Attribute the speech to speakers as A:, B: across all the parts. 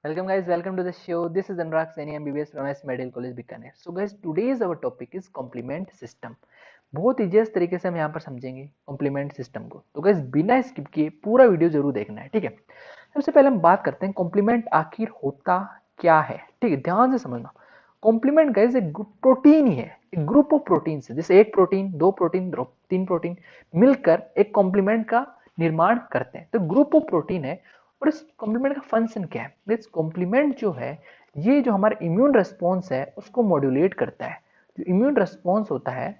A: Welcome guys, welcome to the show. This is Anurag Saini, MBBS from S Medical College Bikaner. So guys, today's our topic is complement system. बहुत easiest तरीके से हम यहाँ पर समझेंगे complement system को। तो गाइस बिना स्किप किए पूरा वीडियो जरूर देखना है, ठीक है। सबसे पहले हम बात करते हैं कॉम्प्लीमेंट आखिर होता क्या है, ठीक है। ध्यान से समझना, कॉम्प्लीमेंट गाइस एक प्रोटीन ही है, एक ग्रुप ऑफ प्रोटीन है। जैसे एक प्रोटीन, दो प्रोटीन, तीन प्रोटीन मिलकर एक कॉम्प्लीमेंट का निर्माण करते हैं। तो ग्रुप ऑफ प्रोटीन है। और इस कॉम्प्लीमेंट का फंक्शन क्या है? इस कॉम्प्लीमेंट जो है ये जो हमारा इम्यून रिस्पॉन्स है उसको मॉड्यूलेट करता है। जो इम्यून रिस्पॉन्स होता है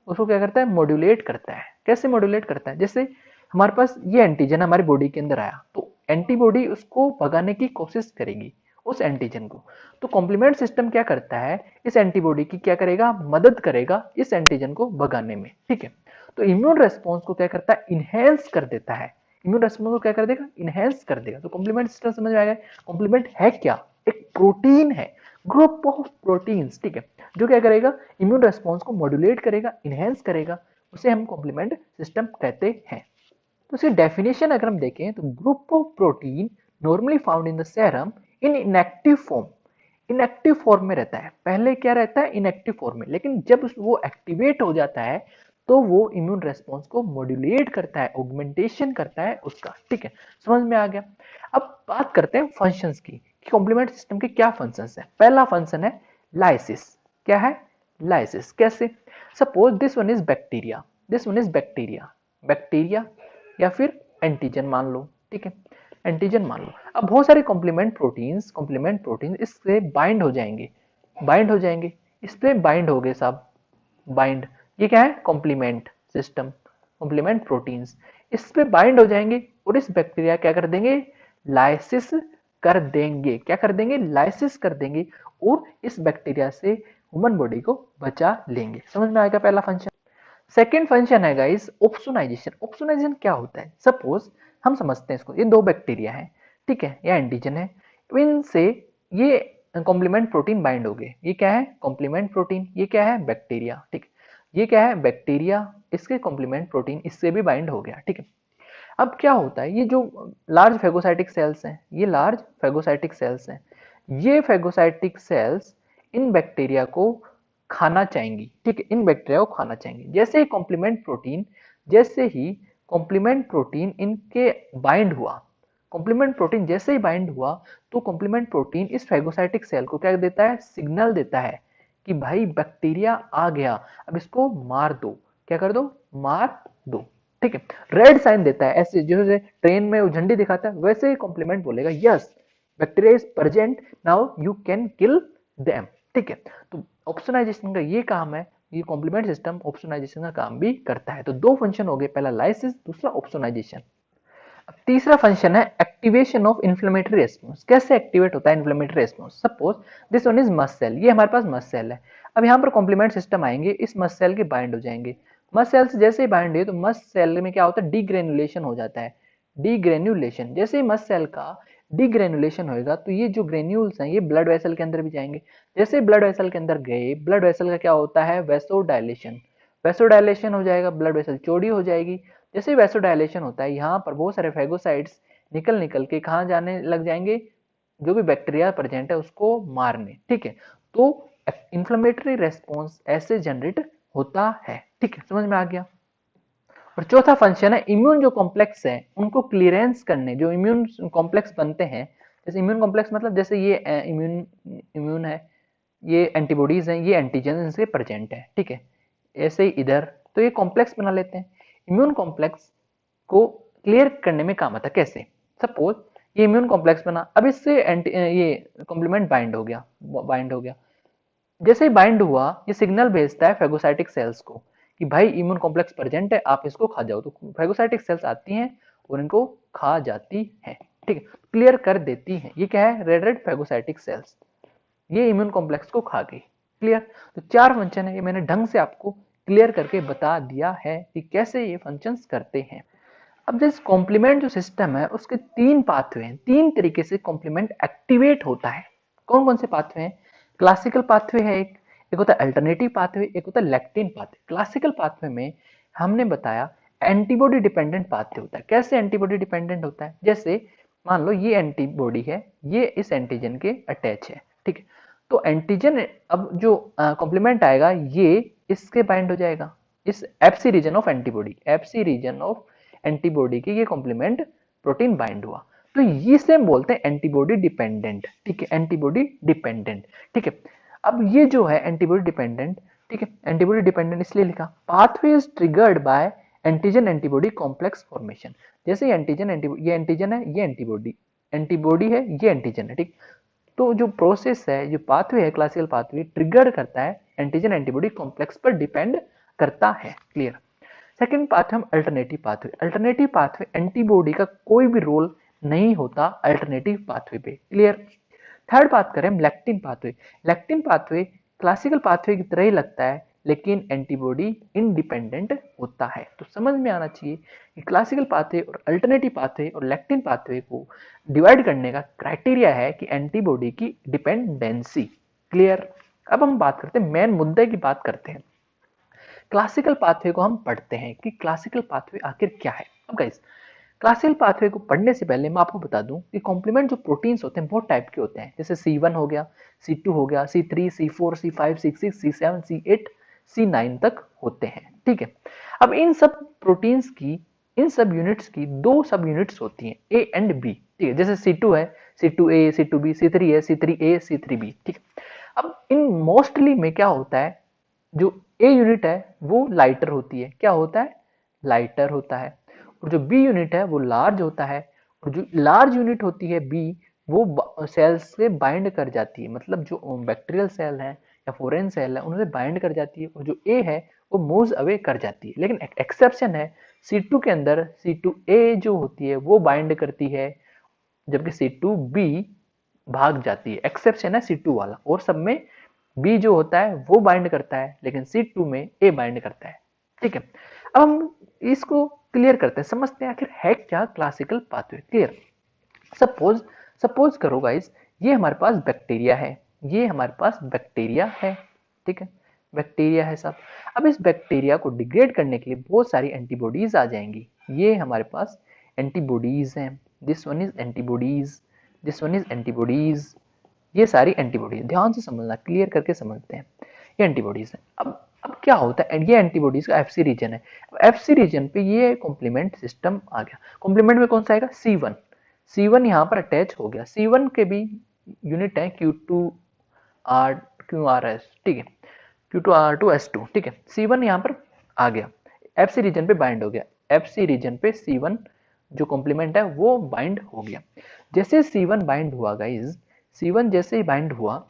A: उसको क्या करता है? मॉड्यूलेट करता है। कैसे मॉड्यूलेट करता है? जैसे हमारे पास ये एंटीजन हमारी बॉडी के अंदर आया तो एंटीबॉडी उसको भगाने की कोशिश करेगी उस एंटीजन को। तो कॉम्प्लीमेंट सिस्टम क्या करता है? इस एंटीबॉडी की क्या करेगा? मदद करेगा इस एंटीजन को भगाने में, ठीक है। तो इम्यून रेस्पॉन्स को क्या करता है? इनहेंस कर देता है। इम्यून रेस्पॉन्स को क्या कर देगा? इनहेंस कर देगा। तो कॉम्प्लीमेंट सिस्टम समझ में आएगा। कॉम्प्लीमेंट है क्या? एक प्रोटीन है, ग्रुप ऑफ प्रोटीन्स, ठीक है, जो क्या करेगा? इम्यून रेस्पॉन्स को मॉड्यूलेट करेगा, इनहेंस करेगा। उसे हम कॉम्प्लीमेंट सिस्टम कहते हैं। तो इसकी डेफिनेशन अगर हम देखें तो group of protein normally found in the serum in inactive form. Inactive form में रहता है। पहले क्या रहता है? इनएक्टिव फॉर्म में। लेकिन जब वो एक्टिवेट हो जाता है तो वो इम्यून रेस्पॉन्स को मॉड्यूलेट करता है, ऑगमेंटेशन करता है उसका, ठीक है। समझ में आ गया। अब बात करते हैं फंक्शंस की कि कॉम्प्लीमेंट सिस्टम के क्या फंक्शंस है। पहला फंक्शन है लाइसिस। क्या है? लाइसिस। कैसे? Suppose this one is bacteria, this one is bacteria, bacteria या फिर एंटीजन मान लो, ठीक है, एंटीजन मान लो। अब बहुत सारे कॉम्प्लीमेंट प्रोटीन इससे बाइंड हो जाएंगे, बाइंड हो जाएंगे, इससे बाइंड हो गए साहब, बाइंड। ये क्या है? कॉम्प्लीमेंट सिस्टम, कॉम्प्लीमेंट प्रोटीन्स इस पे बाइंड हो जाएंगे और इस बैक्टीरिया क्या कर देंगे? लाइसिस कर देंगे। क्या कर देंगे? लाइसिस कर देंगे और इस बैक्टीरिया से ह्यूमन बॉडी को बचा लेंगे। समझ में आएगा पहला फंक्शन। सेकेंड फंक्शन है गाइस ऑप्सोनाइजेशन। ऑप्सोनाइजेशन क्या होता है? सपोज हम समझते हैं इसको, ये दो बैक्टीरिया है, ठीक है, या एंटीजन है, इनसे ये कॉम्प्लीमेंट प्रोटीन बाइंड हो गए। ये क्या है? Complement protein. ये क्या है? बैक्टीरिया, ठीक। ये क्या है? बैक्टीरिया, इसके कॉम्प्लीमेंट प्रोटीन इससे भी बाइंड हो गया, ठीक है। अब क्या होता है? ये जो लार्ज फेगोसाइटिक सेल्स हैं, ये लार्ज फेगोसाइटिक सेल्स हैं, ये फेगोसाइटिक सेल्स इन बैक्टीरिया को खाना चाहेंगी, ठीक है, इन बैक्टीरिया को खाना चाहेंगे। जैसे ही कॉम्प्लीमेंट प्रोटीन इनके बाइंड हुआ, कॉम्प्लीमेंट प्रोटीन जैसे ही बाइंड हुआ तो कॉम्प्लीमेंट प्रोटीन इस फेगोसाइटिक सेल को क्या देता है? सिग्नल देता है कि भाई बैक्टीरिया आ गया, अब इसको मार दो। क्या कर दो? मार दो, ठीक है। रेड साइन देता है, ऐसे जैसे ट्रेन में वो झंडी दिखाता है वैसे ही कॉम्प्लीमेंट बोलेगा yes bacteria is present, now you can kill them, ठीक है। तो ऑप्सोनाइजेशन का ये काम है, ये कॉम्प्लीमेंट सिस्टम ऑप्सोनाइजेशन का काम भी करता है। तो दो फंक्शन हो गए, पहला लाइसिस, दूसरा ऑप्सोनाइजेशन। अब तीसरा फंक्शन है एक्टिवेशन ऑफ इन्फ्लेमेटरी रेस्पॉन्स। कैसे एक्टिवेट होता है inflammatory response? Suppose this one is mast cell, ये हमारे पास मस्ट सेल है। अब यहाँ पर कॉम्प्लीमेंट सिस्टम आएंगे, इस मस्ट सेल के बाइंड हो जाएंगे। मस्ट सेल से जैसे ही बाइंड है तो मस्ट सेल में क्या होता है? डीग्रेनुलेशन हो जाता है। डीग्रेनुलेशन, जैसे ही मस्ट सेल का डीग्रेनुलेशन होएगा तो ये जो ग्रेन्यूल्स हैं ये ब्लड वेसल के अंदर भी जाएंगे। जैसे ब्लड वेसल के अंदर गए, ब्लड वेसल का क्या होता है? वेसोडाइलेशन, वेसोडाइलेशन हो जाएगा, ब्लड वेसल चौड़ी हो जाएगी। जैसे वेसोडाइलेशन होता है यहाँ पर बहुत सारे फेगोसाइट्स निकल निकल के कहाँ जाने लग जाएंगे? जो भी बैक्टीरिया प्रेजेंट है उसको मारने, ठीक है। तो इन्फ्लेमेटरी रेस्पॉन्स ऐसे जनरेट होता है, ठीक है, समझ में आ गया। और चौथा फंक्शन है इम्यून जो कॉम्प्लेक्स है उनको क्लियरेंस करने। जो इम्यून कॉम्प्लेक्स बनते हैं, जैसे इम्यून कॉम्प्लेक्स मतलब जैसे ये इम्यून इम्यून है, ये एंटीबॉडीज हैं, ये एंटीजन इनसे प्रेजेंट है, ठीक है। ऐसे ही इधर तो ये कॉम्प्लेक्स बना लेते हैं। इम्यून कॉम्प्लेक्स को क्लियर करने में काम आता है। कैसे? सपोज ये इम्यून कॉम्प्लेक्स बना, अब इससे एंटी ये कॉम्प्लीमेंट बाइंड हो गया, बाइंड हो गया। जैसे ही बाइंड हुआ ये सिग्नल भेजता है फेगोसाइटिक सेल्स को कि भाई इम्यून कॉम्प्लेक्स प्रेजेंट है, आप इसको खा जाओ। तो फेगोसाइटिक सेल्स आती हैं और इनको खा जाती हैं, ठीक है, क्लियर कर देती हैं। ये क्या है? रेड रेड फेगोसाइटिक सेल्स, ये इम्यून कॉम्प्लेक्स को खा गई। क्लियर? तो चार फंक्शन है, ये मैंने ढंग से आपको क्लियर करके बता दिया है कि कैसे ये फंक्शंस करते हैं। अब जिस कॉम्प्लीमेंट जो सिस्टम है उसके तीन पाथवे हैं, तीन तरीके से कॉम्प्लीमेंट एक्टिवेट होता है। कौन कौन से पाथवे हैं? क्लासिकल पाथवे है एक होता है अल्टरनेटिव पाथवे, एक होता है लेक्टिन पाथवे। क्लासिकल पाथवे में हमने बताया एंटीबॉडी डिपेंडेंट पाथवे होता है। कैसे एंटीबॉडी डिपेंडेंट होता है? जैसे मान लो ये एंटीबॉडी है, ये इस एंटीजन के अटैच है, ठीक है। तो एंटीजन अब जो कॉम्प्लीमेंट आएगा ये इसके बाइंड हो जाएगा, इस FC region of antibody, FC region of antibody की ये कॉम्प्लीमेंट प्रोटीन बाइंड हुआ। तो इसे हम बोलते हैं एंटीबॉडी डिपेंडेंट, ठीक है, एंटीबॉडी डिपेंडेंट, ठीक है। अब ये जो है एंटीबॉडी डिपेंडेंट, ठीक है, एंटीबॉडी डिपेंडेंट इसलिए लिखा, pathway is triggered by antigen antibody complex formation. जैसे एंटीजन ये एंटीजन है, ये एंटीबॉडी, एंटीबॉडी है, ये एंटीजन है, ठीक। तो जो प्रोसेस है, जो पाथवे है, क्लासिकल पाथवे ट्रिगर करता है एंटीजन एंटीबॉडी कॉम्प्लेक्स पर डिपेंड करता है, क्लियर। सेकंड पाथवे हम alternative pathway, alternative pathway antibody का कोई भी रोल नहीं होता अल्टरनेटिव पाथवे पे, क्लियर। थर्ड बात करें हम lectin pathway, lectin pathway classical pathway की तरह ही लगता है लेकिन एंटीबॉडी इंडिपेंडेंट होता है। तो समझ में आना चाहिए कि क्लासिकल पाथवे और अल्टरनेटिव पाथवे और लैक्टिन पाथवे को डिवाइड करने का क्राइटेरिया है कि एंटीबॉडी की डिपेंडेंसी, क्लियर। अब हम बात करते हैं, मेन मुद्दे की बात करते हैं, क्लासिकल पाथवे को हम पढ़ते हैं कि क्लासिकल पाथवे आखिर क्या है। अब गाइस, क्लासिकल पाथवे को पढ़ने से पहले मैं आपको बता दूं कि कॉम्प्लीमेंट जो प्रोटीन्स होते हैं बहुत टाइप के होते हैं, जैसे C1 हो गया, C2 हो गया, C3, C4, C5, C6, C7, C8, C9 तक होते हैं, ठीक है। अब इन सब प्रोटीन्स की, इन सब यूनिट्स की दो सब यूनिट्स होती हैं, A एंड B, ठीक है। जैसे C2 है, C2A, C2B, C3 है, C3A, C3B, ठीक है। अब इन मोस्टली में क्या होता है, जो A यूनिट है वो लाइटर होती है, क्या होता है, लाइटर होता है, और जो बी यूनिट है वो लार्ज होता है, और जो लार्ज यूनिट होती है बी वो सेल्स से बाइंड कर जाती है, मतलब जो बैक्टीरियल सेल है या फोरेन सेल है उनसे बाइंड कर जाती है, और जो ए है वो मूव्स अवे कर जाती है। लेकिन एक एक्सेप्शन है, C2 के अंदर C2A जो होती है वो बाइंड करती है, जबकि C2B भाग जाती है, एक्सेप्शन है C2 वाला, और सब में B जो होता है वो बाइंड करता है लेकिन C2 में A बाइंड करता है, ठीक है। अब हम इसको क्लियर करते हैं, समझते हैं आखिर है क्या classical pathway, clear. Suppose suppose करो गाइस, ये हमारे पास बैक्टीरिया है, ये हमारे पास बैक्टीरिया है, ठीक है, बैक्टीरिया है सब। अब इस बैक्टीरिया को डिग्रेड करने के लिए बहुत सारी एंटीबॉडीज आ जाएंगी, ये हमारे पास एंटीबॉडीज हैं, this one is antibodies, this one is antibodies, ये सारी एंटीबॉडीज, ध्यान से समझना, क्लियर करके समझते हैं, ये एंटीबॉडीज है। अब क्या होता है, ये एंटीबॉडीज का एफसी रीजन है, एफसी रीजन पे ये कॉम्प्लीमेंट सिस्टम आ गया, कॉम्प्लीमेंट में कौन सा आएगा, C1, C1 यहाँ पर अटैच हो गया, C1 के भी यूनिट है Q2R2S, ठीक है, Q2R2S2, ठीक है, C1 यहाँ पर आ गया, एफसी रीजन पे बाइंड हो गया, एफसी रीजन पे C1 जो कॉम्प्लीमेंट है वो बाइंड हो गया। जैसे C1 बाइंड हुआ गाइज, C1 जैसे ही बाइंड हुआ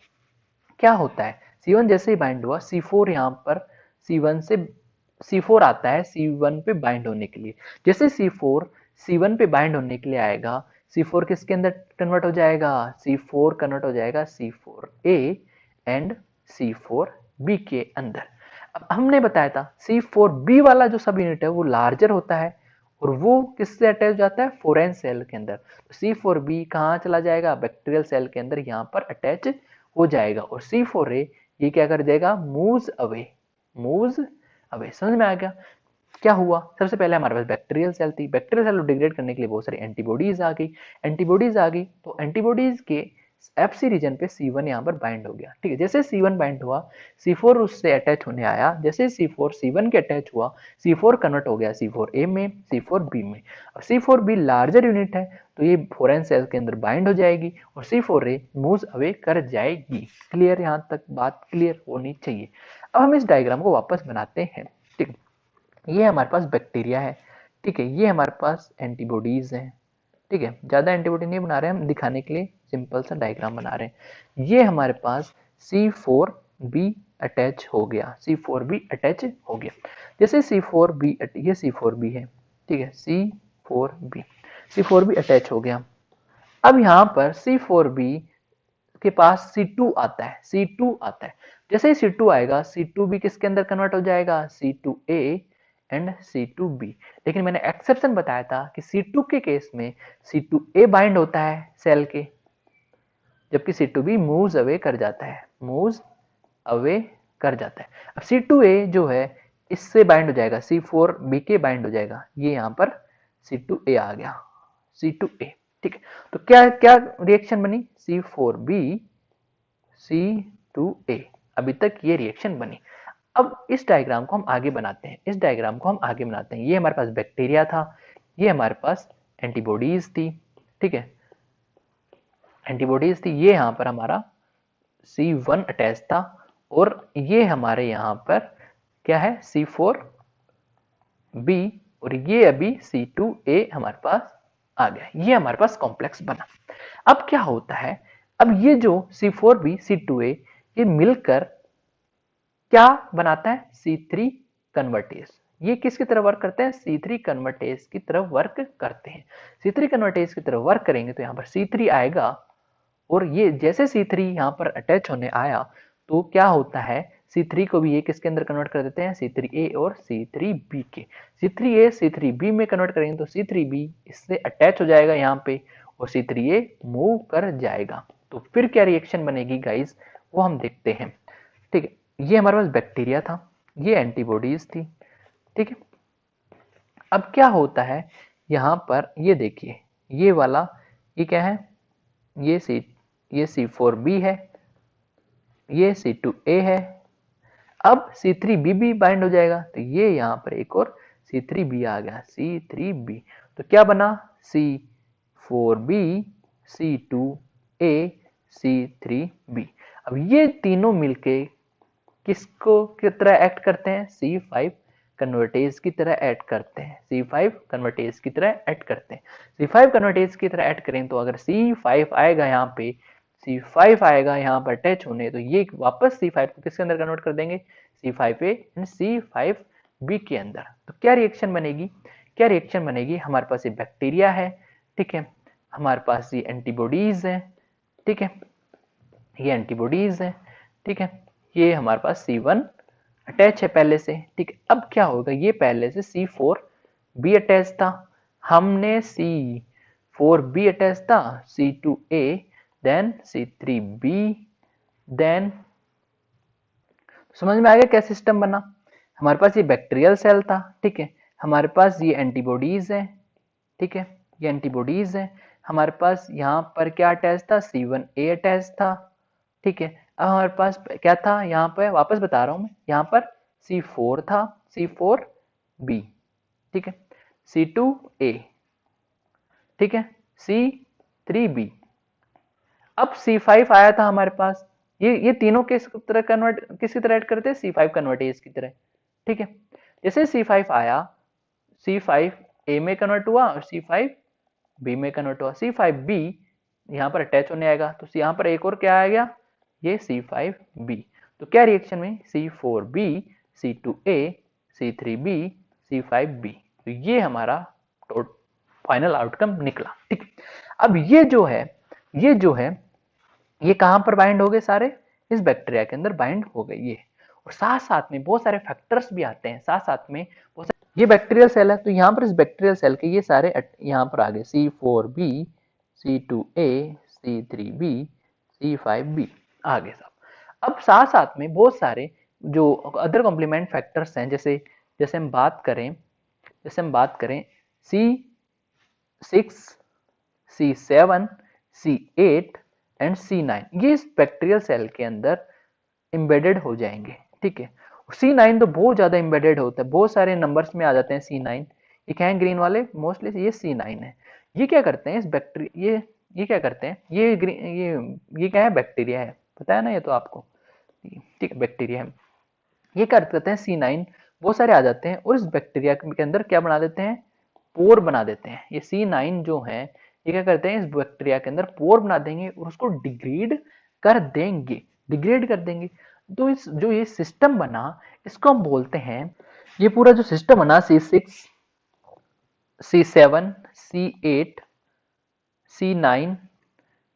A: क्या होता है, C1 जैसे ही बाइंड हुआ C4 यहाँ पर C1 से C4 आता है C1 पे बाइंड होने के लिए। जैसे C4 C1 पे बाइंड होने के लिए आएगा, C4 किसके अंदर कन्वर्ट हो जाएगा, C4 कन्वर्ट हो जाएगा C4A एंड C4B के अंदर। अब हमने बताया था C4B वाला जो सब यूनिट है वो लार्जर होता है, और वो किससे अटैच हो जाता है, फोरेन सेल के अंदर। तो C4B कहाँ चला जाएगा, बैक्टीरियल सेल के अंदर यहाँ पर अटैच हो जाएगा, और C4A ये क्या कर देगा, मूव्स अवे, मूव्स अवे। समझ में आ गया क्या हुआ। सबसे पहले हमारे पास बैक्टीरियल सेल थी, बैक्टीरियल सेल को डिग्रेड करने के लिए बहुत सारी एंटीबॉडीज आ गई, एंटीबॉडीज आ गई तो एंटीबॉडीज के एफसी रीजन पे C1 यहाँ पर बाइंड हो गया, ठीक है। जैसे C1 बाइंड हुआ, C4 उससे अटैच होने आया, जैसे C4 C1 के अटैच हुआ, C4 कन्वर्ट हो गया C4A में, C4B में। अब C4B लार्जर यूनिट है तो ये फोरेन सेल के अंदर बाइंड हो जाएगी और C4A मूव्स अवे कर जाएगी। क्लियर, यहाँ तक बात क्लियर होनी चाहिए। अब हम इस डायग्राम को वापस बनाते हैं, ठीक है। ये हमारे पास बैक्टीरिया है, ठीक है, ये हमारे पास एंटीबॉडीज हैं, ठीक है, ज्यादा एंटीबॉडी नहीं बना रहे हम, दिखाने के लिए सिंपल सा डायग्राम बना रहे हैं। ये हमारे पास C4B अटैच हो गया, C4B अटैच हो गया। जैसे C4B, ये C4B है, ठीक है, C4B अटैच हो गया। अब यहाँ पर C4B के पास C2 आता है, C2 आता है। जैसे ही C2 आएगा, C2B किसके अंदर कन्वर्ट हो जाएगा, C2A एंड C2B। लेकिन मैंने एक्सेप्शन बताया था कि C2 के केस में C2A बाइंड होता है सेल के, जबकि C2B मूव्स अवे कर जाता है, मूव्स अवे कर जाता है। अब C2A जो है इससे बाइंड हो जाएगा, C4B के बाइंड हो जाएगा, ये यहाँ पर C2A आ गया, C2A। ठीक है, तो क्या क्या रिएक्शन बनी, C4B C2A, अभी तक ये रिएक्शन बनी। अब इस डायग्राम को हम आगे बनाते हैं, इस डायग्राम को हम आगे बनाते हैं। ये हमारे पास बैक्टीरिया था, ये हमारे पास एंटीबॉडीज थी, ठीक है, एंटीबॉडीज थी। ये यहाँ पर हमारा C1 अटैच था और ये हमारे यहाँ पर क्या है, C4B, और ये अभी C2A हमारे पास आ गया। ये हमारे पास कॉम्प्लेक्स बना। अब क्या होता है, अब ये जो C4B C2A ये मिलकर क्या बनाता है, C3 कन्वर्टेज। ये किसकी तरह वर्क करते हैं, C3 कन्वर्टेज की तरह वर्क करते हैं। C3 कन्वर्टेज की तरह वर्क करेंगे तो यहाँ पर C3 आएगा, और ये जैसे C3 यहाँ पर अटैच होने आया तो क्या होता है, C3 को भी ये किसके अंदर कन्वर्ट कर देते हैं, C3A और C3B के। C3A C3B में कन्वर्ट करेंगे तो C3B इससे अटैच हो जाएगा यहाँ पे, और C3A मूव कर जाएगा। तो फिर क्या रिएक्शन बनेगी गाइस, वो हम देखते हैं। ठीक है, ये हमारे पास बैक्टीरिया था, ये एंटीबॉडीज थी, ठीक है। अब क्या होता है यहाँ पर, ये देखिए ये वाला, ये क्या है, ये C4B है, ये C2A है। अब C3B भी बाइंड हो जाएगा, तो ये यहाँ पर एक और C3B आ गया, C3B। तो क्या बना, C4B C2A C3B। अब ये तीनों मिलके किसको की तरह एक्ट करते हैं, C5 कन्वर्टेज की तरह ऐड करते हैं, C5 कन्वर्टेज की तरह ऐड करते हैं। C5 कन्वर्टेज की तरह ऐड करें तो अगर C5 आएगा यहाँ पे, C5 आएगा यहाँ पर अटैच होने, तो ये वापस C5 को किसके अंदर कन्वर्ट कर देंगे, C5A एंड C5B के अंदर। तो क्या रिएक्शन बनेगी, क्या रिएक्शन बनेगी, हमारे पास ये बैक्टीरिया है, ठीक है, हमारे पास ये एंटीबॉडीज है, ठीक है, ये एंटीबॉडीज है, ठीक है, ये हमारे पास C1 अटैच है पहले से, ठीक है। अब क्या होगा, ये पहले से C4B अटैच था, हमने C4B अटैच था, C2A, देन C3B, देन समझ में आ गया क्या सिस्टम बना। हमारे पास ये बैक्टीरियल सेल था, ठीक है, हमारे पास ये एंटीबॉडीज है, ठीक है, ये एंटीबॉडीज है, हमारे पास यहाँ पर क्या अटैच था, C1A अटैच था, ठीक है। अब हमारे पास क्या था, यहाँ पर वापस बता रहा हूं मैं, यहाँ पर C4 था, C4B, ठीक है, C2A, ठीक है, C3B। अब C5 आया था हमारे पास, ये तीनों किस तरह कन्वर्ट, किसकी तरह ऐड करते हैं, C5 कन्वर्टेज की तरह, ठीक है। जैसे C5 आया, C5A में कन्वर्ट हुआ और C5B में कन्वर्ट हुआ। C5B यहाँ पर अटैच होने आएगा, तो यहाँ पर एक और क्या आ गया, ये C5B। तो क्या रिएक्शन में, C4B C2A C3B C5B। तो ये हमारा फाइनल आउटकम निकला, ठीक। अब ये जो है, ये जो है, ये कहां पर बाइंड हो गए सारे, इस बैक्टीरिया के अंदर बाइंड हो गए ये। और साथ साथ में बहुत सारे फैक्टर्स भी आते हैं, साथ साथ में बहुत सारे, ये बैक्टीरियल सेल है तो यहाँ पर इस बैक्टीरियल सेल के ये सारे यहाँ पर आ गए, C4B C2A C3B C5B आ गए सब। अब साथ साथ में बहुत सारे जो अदर कॉम्प्लीमेंट फैक्टर्स हैं, जैसे जैसे हम बात करें, जैसे हम बात करें C6 C7 C8 and C9, ये इस बैक्टीरियल सेल के अंदर एम्बेडेड हो जाएंगे, ठीक है। C9 तो बहुत ज्यादा एम्बेडेड होता है, बहुत सारे नंबर्स में आ जाते हैं C9, ये क्या है ग्रीन वाले, मोस्टली ये C9 है। ये क्या करते हैं, इस बैक्टीरिया ये क्या करते हैं, ये ग्रीन ये क्या है, बैक्टीरिया है, पता है ना ये तो आपको, ठीक है, बैक्टीरिया है। ये क्या करते हैं, C9 बहुत सारे आ जाते हैं और इस बैक्टीरिया के अंदर क्या बना देते हैं, पोर बना देते हैं। ये C9 जो है ये क्या करते हैं, इस बैक्टीरिया के अंदर पोर बना देंगे और उसको डिग्रेड कर देंगे, डिग्रेड कर देंगे। तो इस जो ये सिस्टम बना, इसको हम बोलते हैं, ये पूरा जो सिस्टम बना C6 C7 C8 C9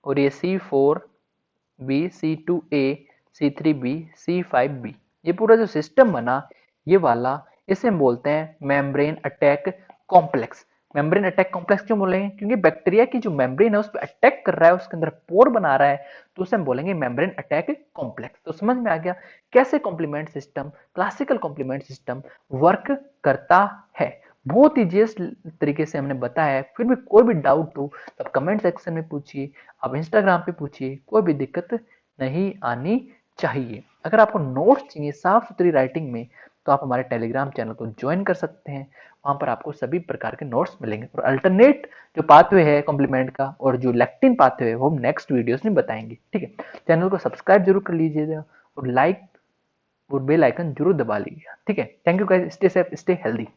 A: और ये C4B C2A C3B C5B, ये पूरा जो सिस्टम बना ये वाला, इसे हम बोलते हैं membrane attack complex. Membrane attack complex क्यों बोलेंगे, क्योंकि बैक्टीरिया की जो मेम्ब्रेन है उस पर अटैक कर रहा है, उसके अंदर पोर बना रहा है, तो उसे हम बोलेंगे मेम्ब्रेन अटैक कॉम्प्लेक्स। तो समझ में आ गया कैसे complement system, classical complement system work करता है। बहुत ईजीएस्ट तरीके से हमने बताया है। फिर भी कोई भी डाउट हो तो आप कमेंट सेक्शन में पूछिए, आप इंस्टाग्राम पे पूछिए, कोई भी दिक्कत नहीं आनी चाहिए। अगर आपको नोट्स चाहिए साफ सुथरी राइटिंग में तो आप हमारे टेलीग्राम चैनल को ज्वाइन कर सकते हैं। वहां पर आपको सभी प्रकार के नोट्स मिलेंगे और अल्टरनेट जो पाथवे है कॉम्प्लीमेंट का और जो लेक्टिन पाथवे है वो हम नेक्स्ट वीडियोस में बताएंगे। ठीक है, चैनल को सब्सक्राइब जरूर कर लीजिएगा और लाइक और बेल आइकन जरूर दबा लीजिएगा। ठीक है, thank you guys, stay safe, stay healthy.